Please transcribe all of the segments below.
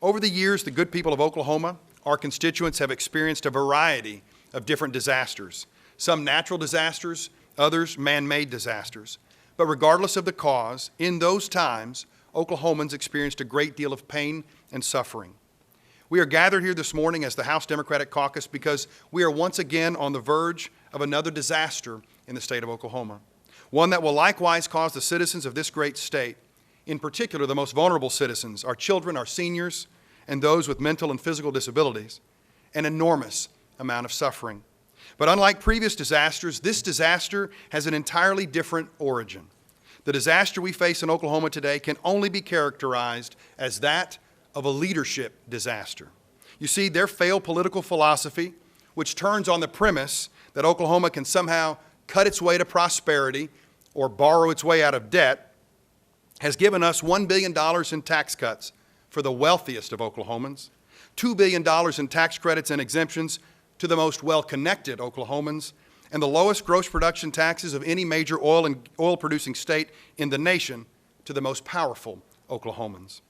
Over the years, the good people of Oklahoma, our constituents, have experienced a variety of different disasters, some natural disasters, others man-made disasters. But regardless of the cause, in those times, Oklahomans experienced a great deal of pain and suffering. We are gathered here this morning as the House Democratic Caucus because we are once again on the verge of another disaster in the state of Oklahoma, one that will likewise cause the citizens of this great state, in particular the most vulnerable citizens, our children, our seniors, and those with mental and physical disabilities, an enormous amount of suffering. But unlike previous disasters, this disaster has an entirely different origin. The disaster we face in Oklahoma today can only be characterized as that of a leadership disaster. You see, their failed political philosophy, which turns on the premise that Oklahoma can somehow cut its way to prosperity or borrow its way out of debt, has given us $1 billion in tax cuts for the wealthiest of Oklahomans, $2 billion in tax credits and exemptions to the most well-connected Oklahomans, and the lowest gross production taxes of any major oil-producing state in the nation to the most powerful Oklahomans.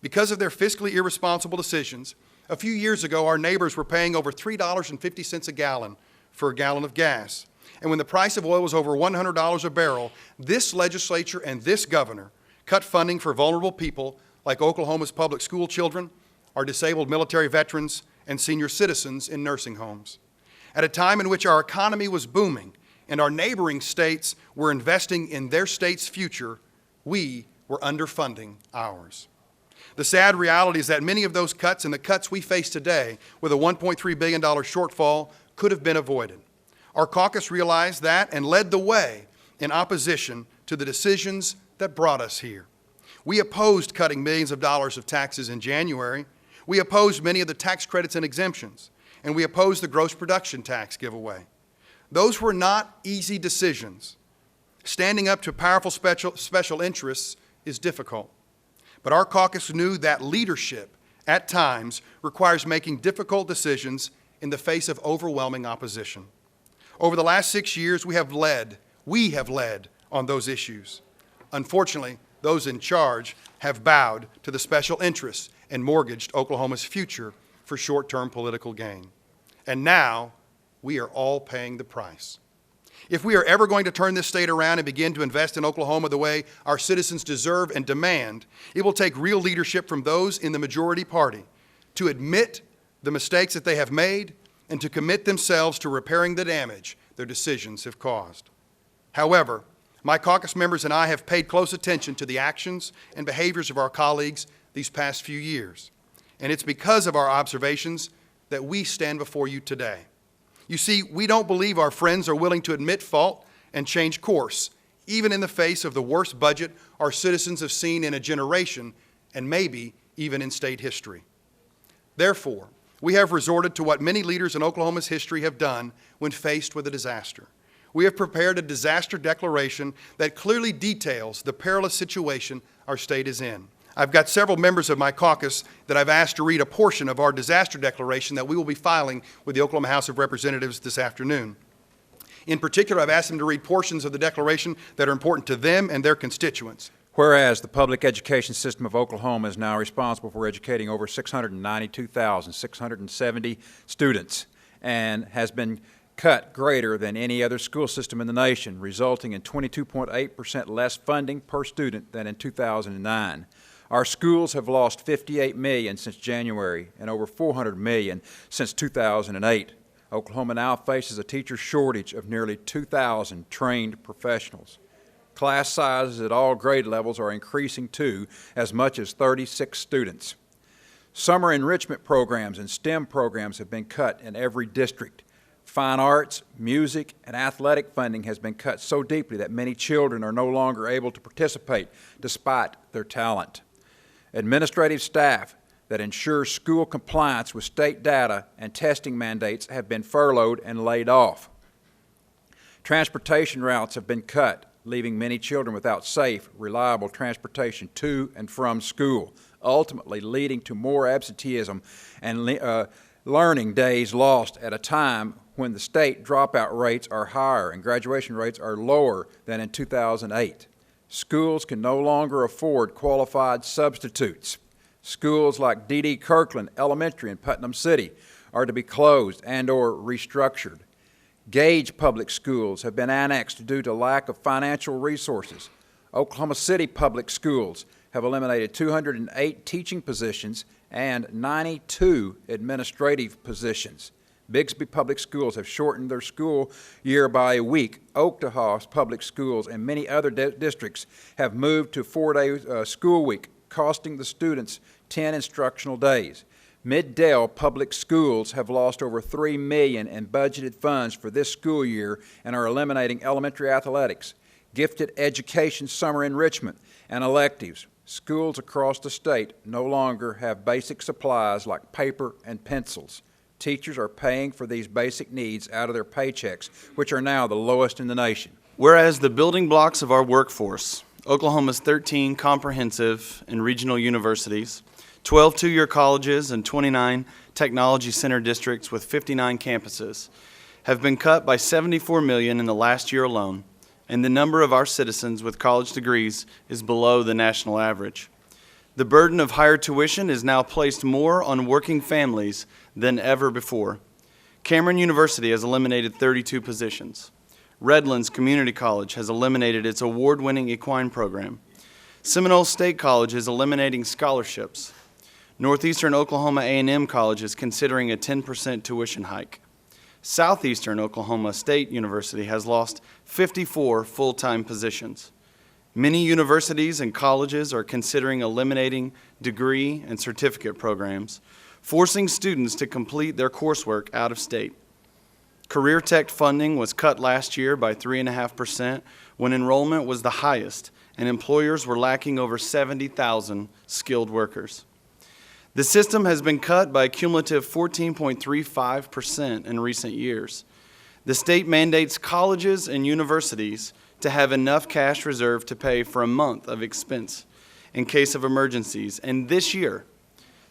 Because of their fiscally irresponsible decisions, a few years ago our neighbors were paying over $3.50 a gallon for a gallon of gas. And when the price of oil was over $100 a barrel, this legislature and this governor cut funding for vulnerable people like Oklahoma's public school children, our disabled military veterans, and senior citizens in nursing homes. At a time in which our economy was booming and our neighboring states were investing in their state's future, we were underfunding ours. The sad reality is that many of those cuts and the cuts we face today with a $1.3 billion shortfall could have been avoided. Our caucus realized that and led the way in opposition to the decisions that brought us here. We opposed cutting millions of dollars of taxes in January. We opposed many of the tax credits and exemptions, and we opposed the gross production tax giveaway. Those were not easy decisions. Standing up to powerful special interests is difficult. But our caucus knew that leadership, at times, requires making difficult decisions in the face of overwhelming opposition. Over the last 6 years, we have led on those issues. Unfortunately, those in charge have bowed to the special interests and mortgaged Oklahoma's future for short-term political gain. And now, we are all paying the price. If we are ever going to turn this state around and begin to invest in Oklahoma the way our citizens deserve and demand, it will take real leadership from those in the majority party to admit the mistakes that they have made and to commit themselves to repairing the damage their decisions have caused. However, my caucus members and I have paid close attention to the actions and behaviors of our colleagues these past few years. And it's because of our observations that we stand before you today. You see, we don't believe our friends are willing to admit fault and change course, even in the face of the worst budget our citizens have seen in a generation and maybe even in state history. Therefore, we have resorted to what many leaders in Oklahoma's history have done when faced with a disaster. We have prepared a disaster declaration that clearly details the perilous situation our state is in. I've got several members of my caucus that I've asked to read a portion of our disaster declaration that we will be filing with the Oklahoma House of Representatives this afternoon. In particular, I've asked them to read portions of the declaration that are important to them and their constituents. Whereas the public education system of Oklahoma is now responsible for educating over 692,670 students and has been cut greater than any other school system in the nation, resulting in 22.8% less funding per student than in 2009. Our schools have lost $58 million since January and over $400 million since 2008. Oklahoma now faces a teacher shortage of nearly 2,000 trained professionals. Class sizes at all grade levels are increasing to as much as 36 students. Summer enrichment programs and STEM programs have been cut in every district. Fine arts, music, and athletic funding has been cut so deeply that many children are no longer able to participate despite their talent. Administrative staff that ensure school compliance with state data and testing mandates have been furloughed and laid off. Transportation routes have been cut, leaving many children without safe, reliable transportation to and from school, ultimately leading to more absenteeism and learning days lost at a time when the state dropout rates are higher and graduation rates are lower than in 2008. Schools can no longer afford qualified substitutes. Schools like D.D. Kirkland Elementary in Putnam City are to be closed and or restructured. Gage Public Schools have been annexed due to lack of financial resources. Oklahoma City Public Schools have eliminated 208 teaching positions and 92 administrative positions. Bixby Public Schools have shortened their school year by a week. Oklahoma Public Schools and many other districts have moved to 4-day school week, costing the students 10 instructional days. Mid-Dale Public Schools have lost over $3 million in budgeted funds for this school year and are eliminating elementary athletics, gifted education summer enrichment, and electives. Schools across the state no longer have basic supplies like paper and pencils. Teachers are paying for these basic needs out of their paychecks, which are now the lowest in the nation. Whereas the building blocks of our workforce, Oklahoma's 13 comprehensive and regional universities, 12 two-year colleges, and 29 technology center districts with 59 campuses, have been cut by $74 million in the last year alone, and the number of our citizens with college degrees is below the national average. The burden of higher tuition is now placed more on working families than ever before. Cameron University has eliminated 32 positions. Redlands Community College has eliminated its award-winning equine program. Seminole State College is eliminating scholarships. Northeastern Oklahoma A&M College is considering a 10% tuition hike. Southeastern Oklahoma State University has lost 54 full-time positions. Many universities and colleges are considering eliminating degree and certificate programs, forcing students to complete their coursework out of state. Career Tech funding was cut last year by 3.5% when enrollment was the highest and employers were lacking over 70,000 skilled workers. The system has been cut by a cumulative 14.35% in recent years. The state mandates colleges and universities to have enough cash reserve to pay for a month of expense in case of emergencies, and this year,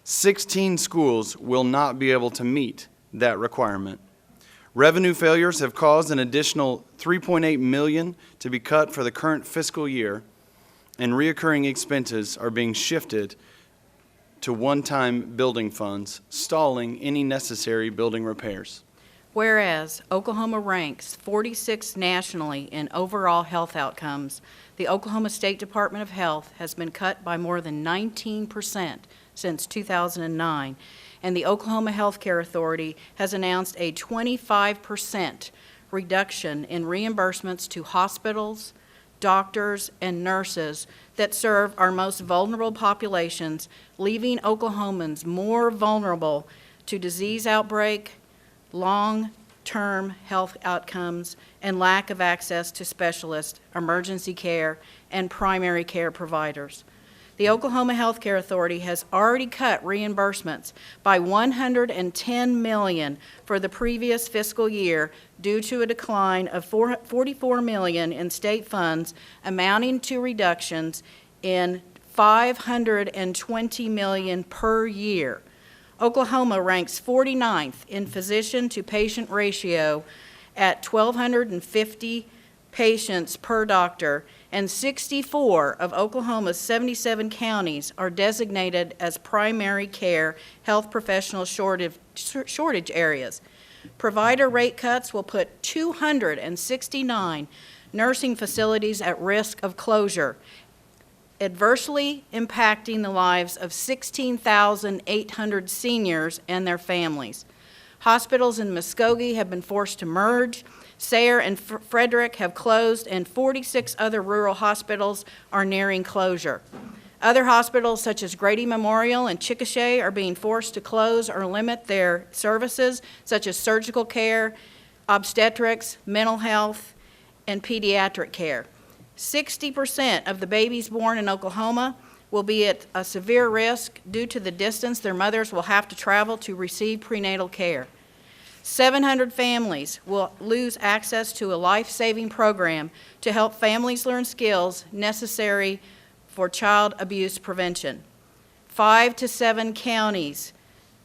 16 schools will not be able to meet that requirement. Revenue failures have caused an additional $3.8 million to be cut for the current fiscal year, and reoccurring expenses are being shifted to one-time building funds, stalling any necessary building repairs. Whereas Oklahoma ranks 46th nationally in overall health outcomes, the Oklahoma State Department of Health has been cut by more than 19% since 2009, and the Oklahoma Health Care Authority has announced a 25% reduction in reimbursements to hospitals, doctors, and nurses that serve our most vulnerable populations, leaving Oklahomans more vulnerable to disease outbreak, long-term health outcomes, and lack of access to specialists, emergency care, and primary care providers. The Oklahoma Health Care Authority has already cut reimbursements by $110 million for the previous fiscal year due to a decline of $44 million in state funds, amounting to reductions in $520 million per year. Oklahoma ranks 49th in physician-to-patient ratio at 1,250 patients per doctor, and 64 of Oklahoma's 77 counties are designated as primary care health professional shortage areas. Provider rate cuts will put 269 nursing facilities at risk of closure, adversely impacting the lives of 16,800 seniors and their families. Hospitals in Muskogee have been forced to merge. Sayre and Frederick have closed, and 46 other rural hospitals are nearing closure. Other hospitals, such as Grady Memorial and Chickasha, are being forced to close or limit their services, such as surgical care, obstetrics, mental health, and pediatric care. 60% of the babies born in Oklahoma will be at a severe risk due to the distance their mothers will have to travel to receive prenatal care. 700 families will lose access to a life-saving program to help families learn skills necessary for child abuse prevention. 5 to 7 counties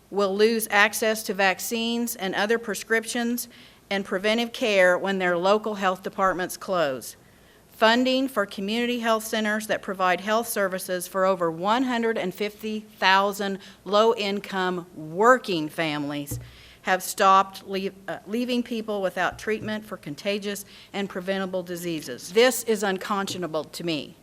will lose access to vaccines and other prescriptions and preventive care when their local health departments close. funding for community health centers that provide health services for over 150,000 low-income working families have stopped leaving people without treatment for contagious and preventable diseases. This is unconscionable to me,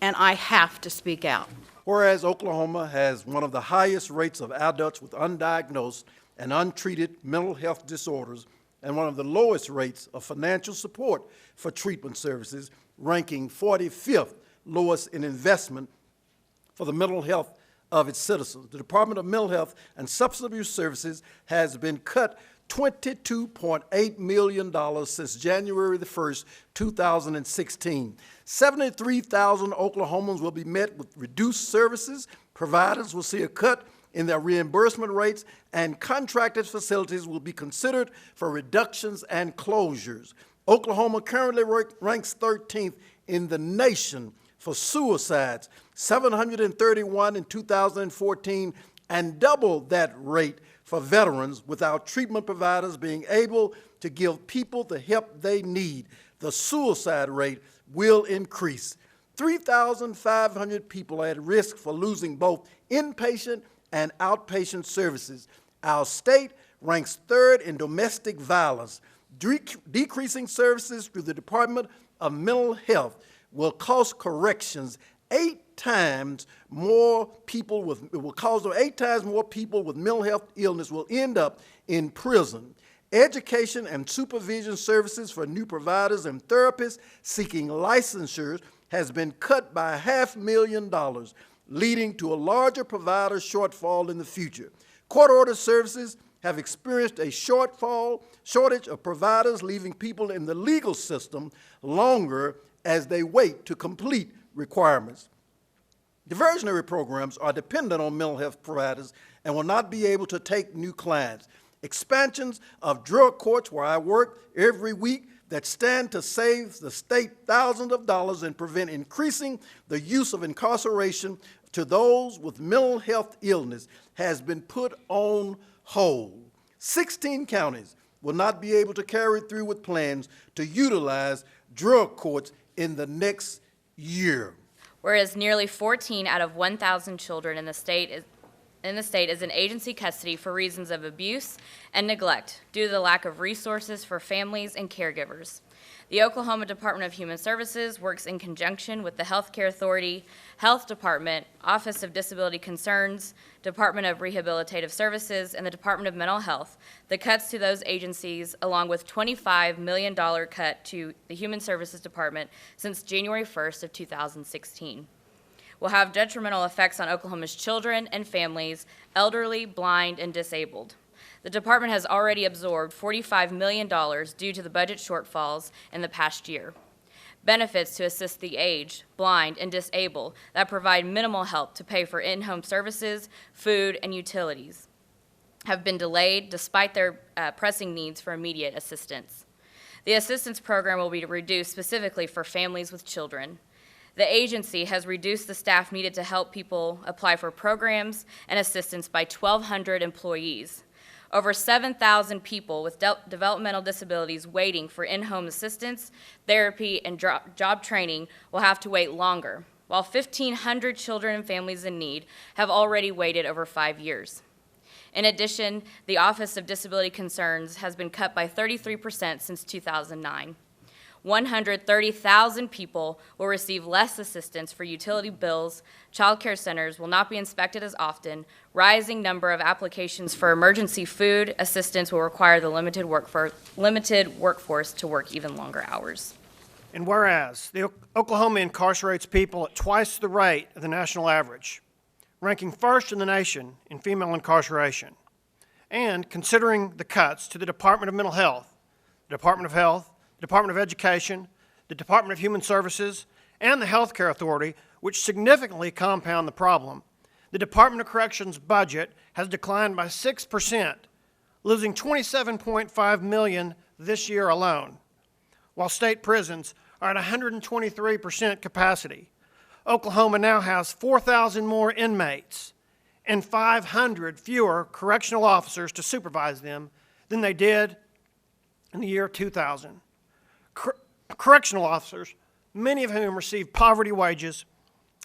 and I have to speak out. Whereas Oklahoma has one of the highest rates of adults with undiagnosed and untreated mental health disorders and one of the lowest rates of financial support for treatment services, ranking 45th lowest in investment for the mental health of its citizens. The Department of Mental Health and Substance Abuse Services has been cut $22.8 million since January the 1st, 2016. 73,000 Oklahomans will be met with reduced services. Providers will see a cut in their reimbursement rates, and contracted facilities will be considered for reductions and closures. Oklahoma currently ranks 13th in the nation for suicides, 731 in 2014, and double that rate for veterans without treatment providers being able to give people the help they need. The suicide rate will increase. 3,500 people are at risk for losing both inpatient and outpatient services. Our state ranks 3rd in domestic violence. Decreasing services through the Department of Mental Health will cost corrections 8 times more people with, it will cause 8 times more people with mental health illness will end up in prison. Education and supervision services for new providers and therapists seeking licensure has been cut by $500,000, leading to a larger provider shortfall in the future. Court-ordered services have experienced a shortage of providers, leaving people in the legal system longer as they wait to complete requirements. Diversionary programs are dependent on mental health providers and will not be able to take new clients. Expansions of drug courts, where I work every week, that stand to save the state thousands of dollars and prevent increasing the use of incarceration to those with mental health illness, has been put on hold. 16 counties will not be able to carry through with plans to utilize drug courts in the next year. Whereas nearly 14 out of 1,000 children in the state is in agency custody for reasons of abuse and neglect due to the lack of resources for families and caregivers. The Oklahoma Department of Human Services works in conjunction with the Health Care Authority, Health Department, Office of Disability Concerns, Department of Rehabilitative Services, and the Department of Mental Health. The cuts to those agencies, along with $25 million cut to the Human Services Department since January 1st of 2016. Will have detrimental effects on Oklahoma's children and families, elderly, blind, and disabled. The department has already absorbed $45 million due to the budget shortfalls in the past year. Benefits to assist the aged, blind, and disabled that provide minimal help to pay for in-home services, food, and utilities have been delayed despite their pressing needs for immediate assistance. The assistance program will be reduced specifically for families with children. The agency has reduced the staff needed to help people apply for programs and assistance by 1,200 employees. Over 7,000 people with developmental disabilities waiting for in-home assistance, therapy, and job training will have to wait longer, while 1,500 children and families in need have already waited over 5 years. In addition, the Office of Disability Concerns has been cut by 33% since 2009. 130,000 people will receive less assistance for utility bills, child care centers will not be inspected as often, rising number of applications for emergency food assistance will require the limited workforce to work even longer hours. And whereas the Oklahoma incarcerates people at twice the rate of the national average, ranking first in the nation in female incarceration, and considering the cuts to the Department of Mental Health, the Department of Health, Department of Education, the Department of Human Services, and the Health Care Authority, which significantly compound the problem, the Department of Corrections budget has declined by 6%, losing $27.5 million this year alone. While state prisons are at 123% capacity, Oklahoma now has 4,000 more inmates and 500 fewer correctional officers to supervise them than they did in the year 2000. Correctional officers many of whom receive poverty wages,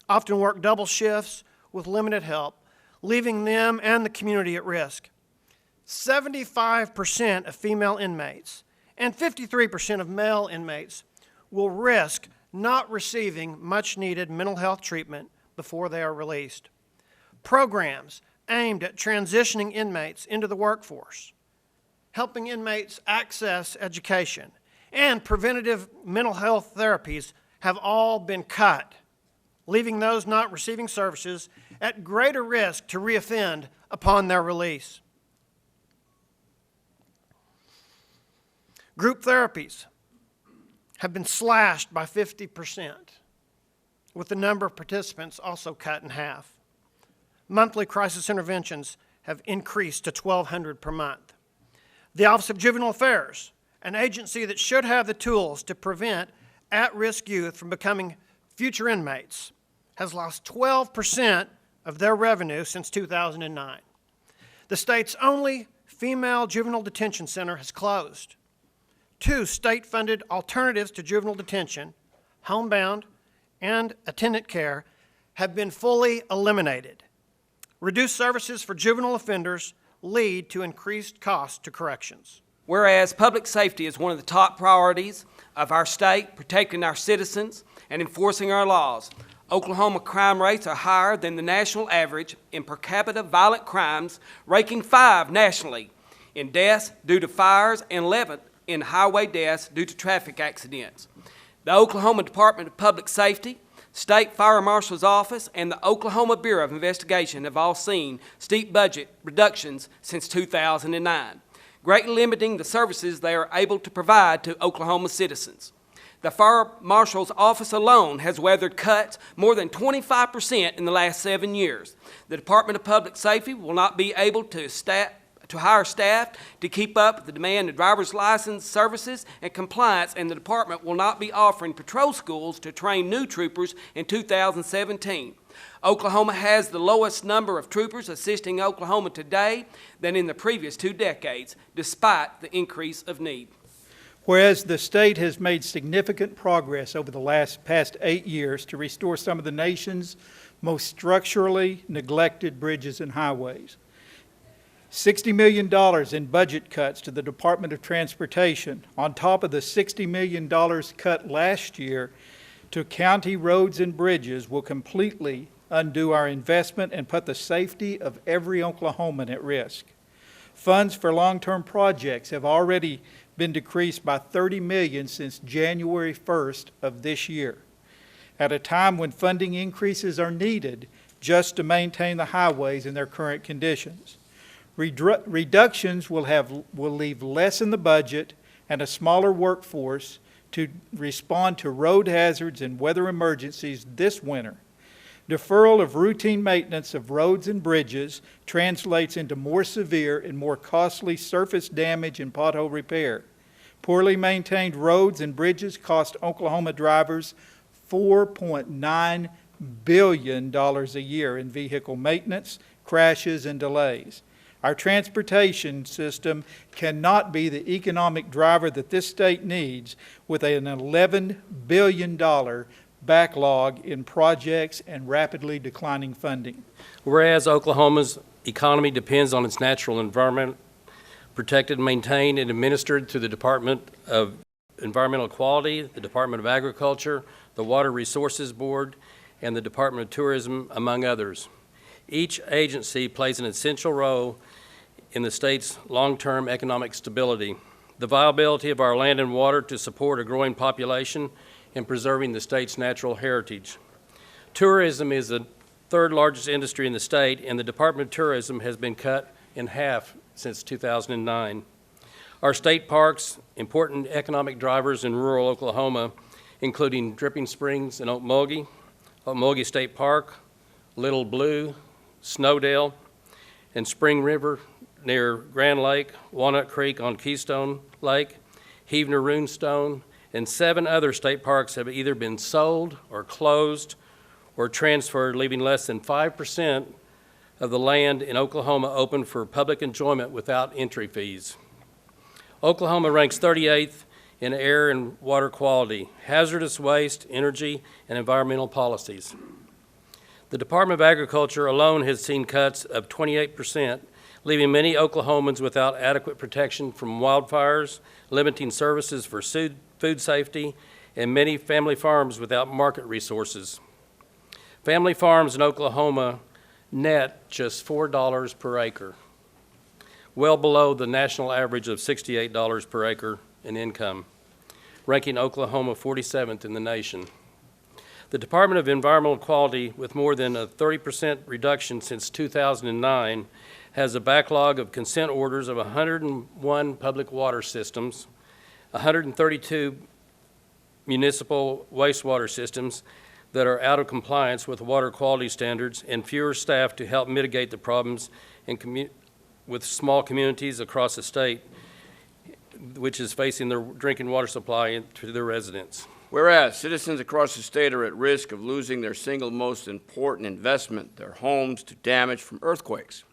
often work double shifts with limited help, leaving them and the community at risk. 75% of female inmates and 53% of male inmates will risk not receiving much-needed mental health treatment before they are released. Programs aimed at transitioning inmates into the workforce, helping inmates access education, and preventative mental health therapies have all been cut, leaving those not receiving services at greater risk to reoffend upon their release. Group therapies have been slashed by 50%, with the number of participants also cut in half. Monthly crisis interventions have increased to 1,200 per month. The Office of Juvenile Affairs, an agency that should have the tools to prevent at-risk youth from becoming future inmates, has lost 12% of their revenue since 2009. The state's only female juvenile detention center has closed. 2 state-funded alternatives to juvenile detention, homebound and attendant care, have been fully eliminated. Reduced services for juvenile offenders lead to increased costs to corrections. Whereas public safety is one of the top priorities of our state, protecting our citizens and enforcing our laws, Oklahoma crime rates are higher than the national average in per capita violent crimes, ranking 5 nationally in deaths due to fires and 11th in highway deaths due to traffic accidents. The Oklahoma Department of Public Safety, State Fire Marshal's Office, and the Oklahoma Bureau of Investigation have all seen steep budget reductions since 2009, greatly limiting the services they are able to provide to Oklahoma citizens. The Fire Marshal's Office alone has weathered cuts more than 25% in the last 7 years. The Department of Public Safety will not be able to hire staff to keep up with the demand of driver's license services and compliance, and the department will not be offering patrol schools to train new troopers in 2017. Oklahoma has the lowest number of troopers assisting Oklahoma today than in the previous 2 decades, despite the increase of need. Whereas the state has made significant progress over the past 8 years to restore some of the nation's most structurally neglected bridges and highways. $60 million in budget cuts to the Department of Transportation, on top of the $60 million cut last year to county roads and bridges, will completely undo our investment and put the safety of every Oklahoman at risk. Funds for long-term projects have already been decreased by $30 million since January 1st of this year, at a time when funding increases are needed just to maintain the highways in their current conditions. Reductions will leave less in the budget and a smaller workforce to respond to road hazards and weather emergencies this winter. Deferral of routine maintenance of roads and bridges translates into more severe and more costly surface damage and pothole repair. Poorly maintained roads and bridges cost Oklahoma drivers $4.9 billion a year in vehicle maintenance, crashes, and delays. Our transportation system cannot be the economic driver that this state needs with an $11 billion backlog in projects and rapidly declining funding. Whereas Oklahoma's economy depends on its natural environment, protected, maintained, and administered through the Department of Environmental Quality, the Department of Agriculture, the Water Resources Board, and the Department of Tourism, among others. Each agency plays an essential role in the state's long-term economic stability, the viability of our land and water to support a growing population, and preserving the state's natural heritage. Tourism is the 3rd largest industry in the state, and the Department of Tourism has been cut in half since 2009. Our state parks, important economic drivers in rural Oklahoma, including Dripping Springs and Okmulgee State Park, Little Blue, Snowdale, and Spring River near Grand Lake, Walnut Creek on Keystone Lake, Heavener Runestone, and 7 other state parks have either been sold or closed or transferred, leaving less than 5% of the land in Oklahoma open for public enjoyment without entry fees. Oklahoma ranks 38th in air and water quality, hazardous waste, energy, and environmental policies. The Department of Agriculture alone has seen cuts of 28%, leaving many Oklahomans without adequate protection from wildfires, limiting services for food safety, and many family farms without market resources. Family farms in Oklahoma net just $4 per acre, well below the national average of $68 per acre in income, ranking Oklahoma 47th in the nation. The Department of Environmental Quality, with more than a 30% reduction since 2009, has a backlog of consent orders of 101 public water systems, 132 municipal wastewater systems that are out of compliance with water quality standards, and fewer staff to help mitigate the problems with small communities across the state, which is facing their drinking water supply to their residents. Whereas citizens across the state are at risk of losing their single most important investment, their homes, to damage from earthquakes.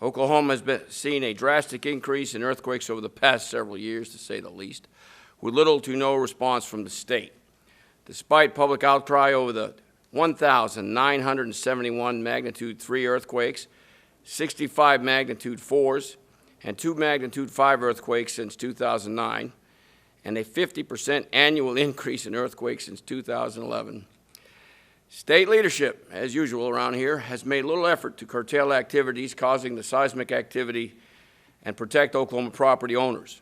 Oklahoma has seen a drastic increase in earthquakes over the past several years, to say the least, with little to no response from the state. Despite public outcry over the 1,971 magnitude 3 earthquakes, 65 magnitude 4s, and 2 magnitude 5 earthquakes since 2009, and a 50% annual increase in earthquakes since 2011. State leadership, as usual around here, has made little effort to curtail activities causing the seismic activity and protect Oklahoma property owners.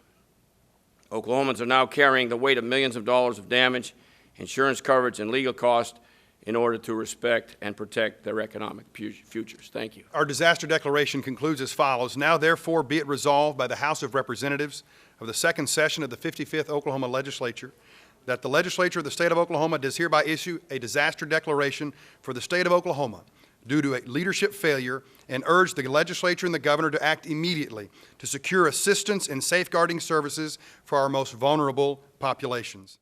Oklahomans are now carrying the weight of millions of dollars of damage, insurance coverage, and legal costs in order to respect and protect their economic futures. Thank you. Our disaster declaration concludes as follows. Now therefore be it resolved by the House of Representatives of the second session of the 55th Oklahoma Legislature that the Legislature of the State of Oklahoma does hereby issue a disaster declaration for the State of Oklahoma due to a leadership failure, and urge the Legislature and the Governor to act immediately to secure assistance and safeguarding services for our most vulnerable populations.